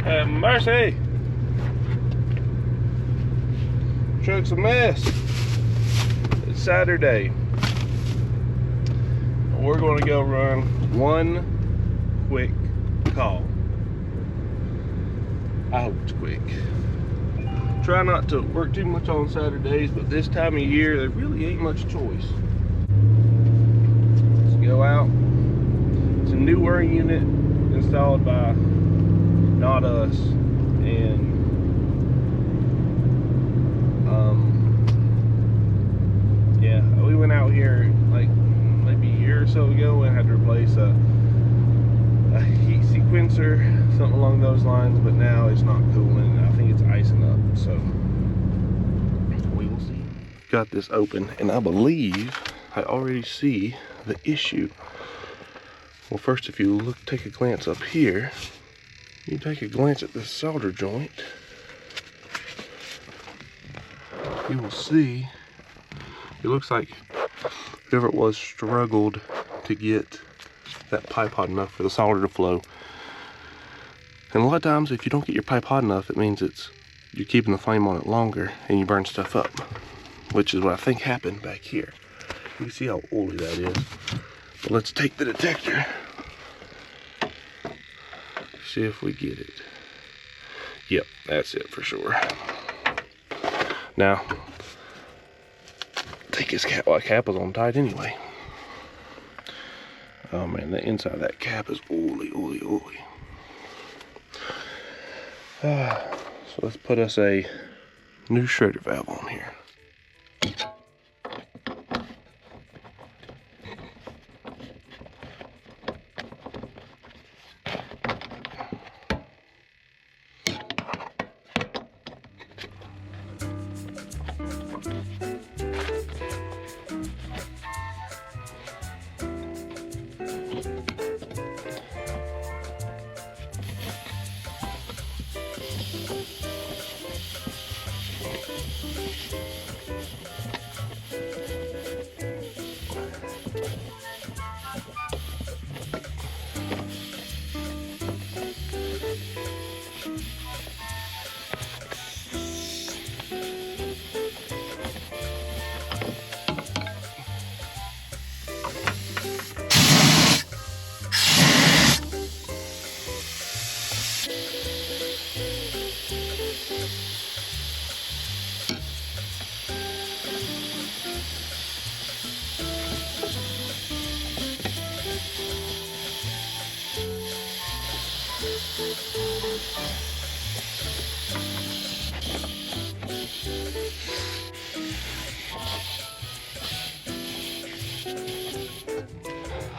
Have mercy. Truck's a mess. It's Saturday. We're going to go run one quick call. I hope it's quick. Try not to work too much on Saturdays, but this time of year there really ain't much choice. Let's go out. It's a newer unit installed by not us, and yeah, we went out here like maybe a year or so ago and had to replace a heat sequencer, something along those lines, but now it's not cooling. I think it's icing up, so we will see. Got this open, and I believe I already see the issue. Well, first, if you take a glance up here, you take a glance at this solder joint, you will see it looks like whoever it was struggled to get that pipe hot enough for the solder to flow. And a lot of times, if you don't get your pipe hot enough, it means you're keeping the flame on it longer and you burn stuff up, which is what I think happened back here. You can see how oily that is. But let's take the detector. See if we get it. Yep, that's it for sure. Now, take his cap. Well, the cap was on tight anyway. Oh man, the inside of that cap is oily. So let's put us a new shredder valve on here.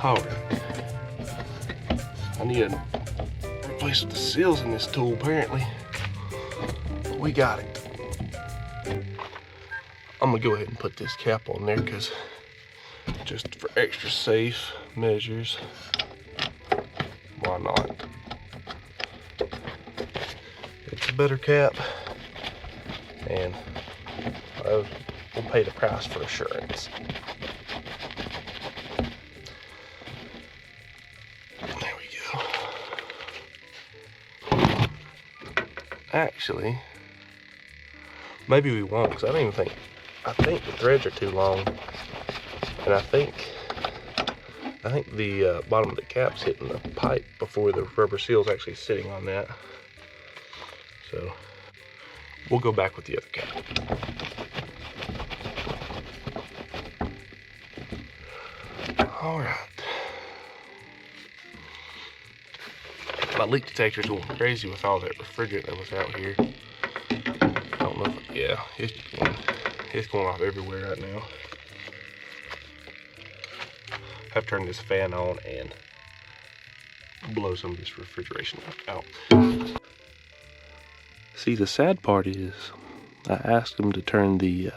Alright, I need to replace the seals in this tool apparently. We got it. I'm gonna go ahead and put this cap on there because just for extra safe measures, why not? It's a better cap, and we'll pay the price for assurance. Actually, maybe we won't, because I think the threads are too long, and I think the bottom of the cap's hitting the pipe before the rubber seal's actually sitting on that. So we'll go back with the other cap. All right. My leak detector's going crazy with all that refrigerant that was out here. I don't know if, yeah, it's going off everywhere right now. I've turned this fan on and blow some of this refrigeration out. See, the sad part is I asked them to turn the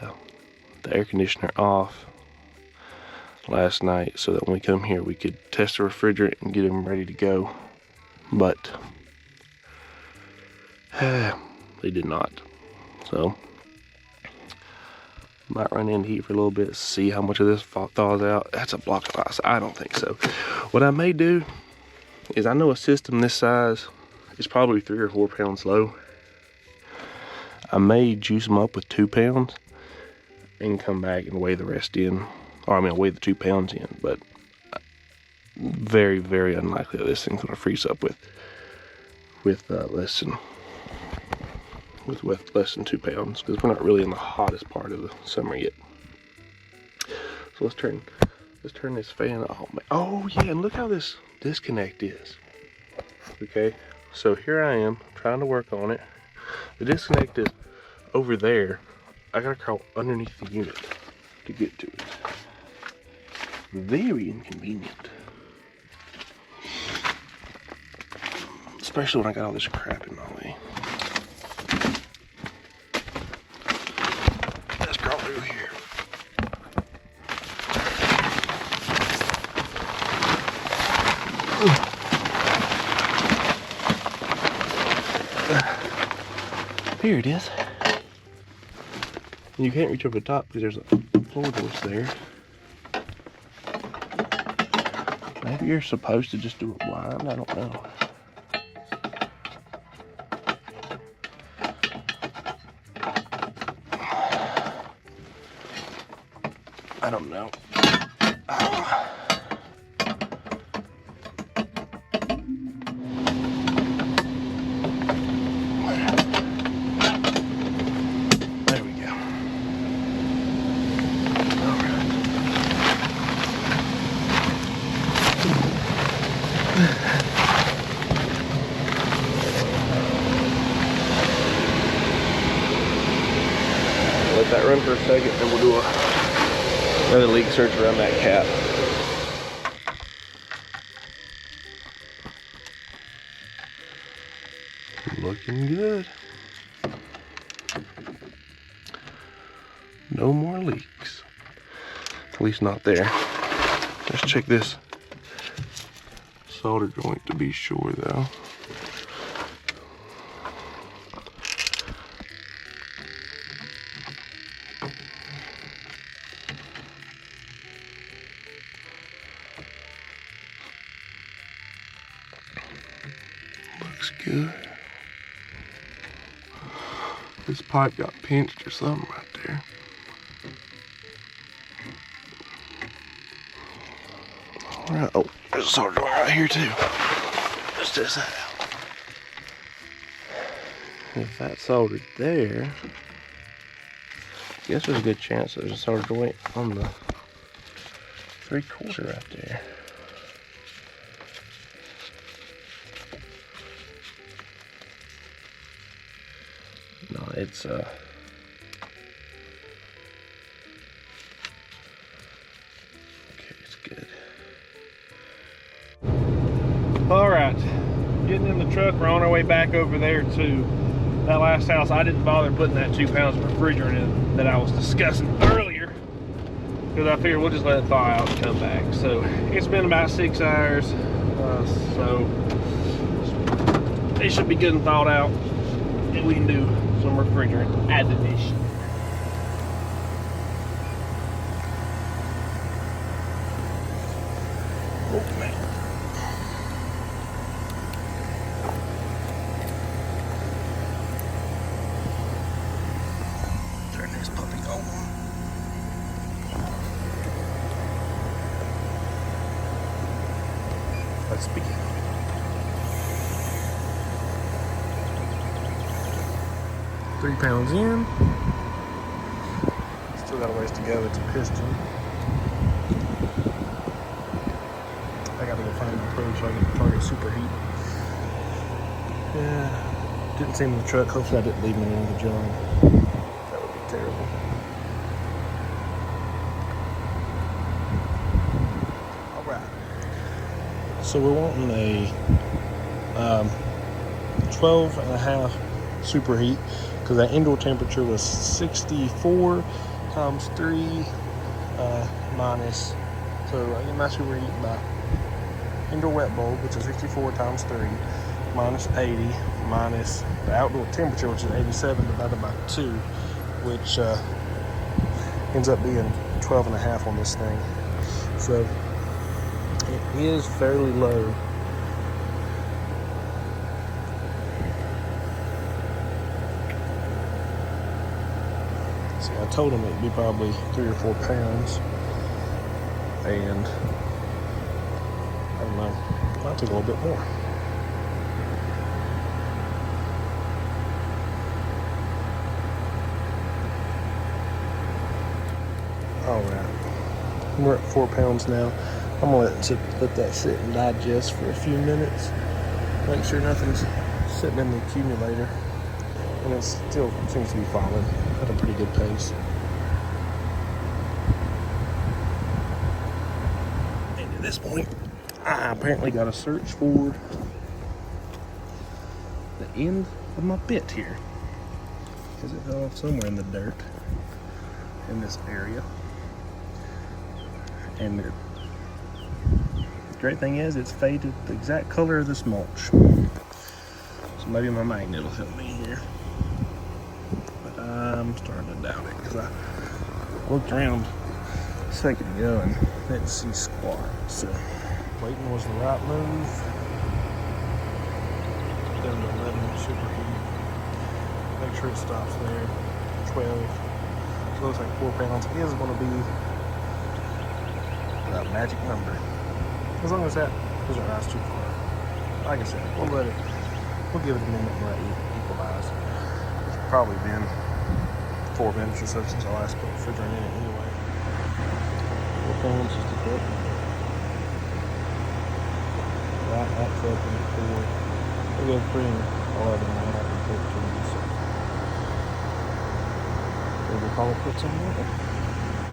air conditioner off last night so that when we come here we could test the refrigerant and get them ready to go. But they did not. So might run in heat for a little bit, see how much of this thaws out. That's a block of ice. I don't think so. What I may do is, I know a system this size It's probably 3 or 4 pounds low. I may juice them up with 2 pounds and come back and weigh the rest in. Or I mean, weigh the 2 pounds in, but very, very unlikely that this thing's gonna freeze up with less than 2 pounds, because we're not really in the hottest part of the summer yet. So let's turn this fan off. Oh yeah, and look how this disconnect is. Okay, so here I am trying to work on it. The disconnect is over there. I gotta crawl underneath the unit to get to it. Very inconvenient. Especially when I got all this crap in my way. Let's crawl through here. Here it is. You can't reach over the top because there's a floor doors there. Maybe you're supposed to just do it blind, I don't know. I don't know. There we go. All right. Let that run for a second, and we'll do another leak search around that cap. Looking good. No more leaks. At least not there. Let's check this solder joint to be sure though. Looks good. This pipe got pinched or something right there. Alright, oh, there's a solder joint right here too. Let's test that out. If that's soldered there, I guess there's a good chance there's a solder joint on the 3/4 right there. No, it's okay, it's good. All right, getting in the truck. We're on our way back over there to that last house. I didn't bother putting that 2 pounds of refrigerant in that I was discussing earlier, because I figured we'll just let it thaw out and come back. So it's been about 6 hours, so it should be good and thawed out, and we can do some refrigerant addition. Oh man. Turn this puppy on. Let's begin. Three pounds in. Still got a ways to go. It's a piston. I gotta go find my probe so I can target superheat. Yeah, didn't see him in the truck. Hopefully I didn't leave him in the jar. That would be terrible. Alright. So we're wanting a 12.5 superheat, because that indoor temperature was 64 times 3 minus, so I get my superheat by indoor wet bulb, which is 64 times 3 minus 80 minus the outdoor temperature, which is 87 divided by 2, which ends up being 12.5 on this thing. So it is fairly low. See, I told him it'd be probably 3 or 4 pounds, and I don't know, might take a little bit more. All right, we're at 4 pounds now. I'm gonna let that sit and digest for a few minutes. Make sure nothing's sitting in the accumulator, and it still seems to be falling at a pretty good pace. And at this point, I apparently got to search for the end of my bit here, because it fell off somewhere in the dirt in this area. And the great thing is, it's faded the exact color of this mulch. So maybe my magnet will help me here. But I'm starting to doubt it, because I looked around a second ago and didn't see squat. So waiting was the right move. Down to 11 superheat. Make sure it stops there. 12. So it looks like 4 pounds is going to be that magic number. As long as that doesn't rise too far. Like I said, we'll give it a minute and let it equalize. It's probably been 4 minutes or so since I last put refrigerant in it anyway. 4 pounds just a bit. Right at 12.4. We'll go 3 and 11 and a half and 14. So we'll probably put some in it.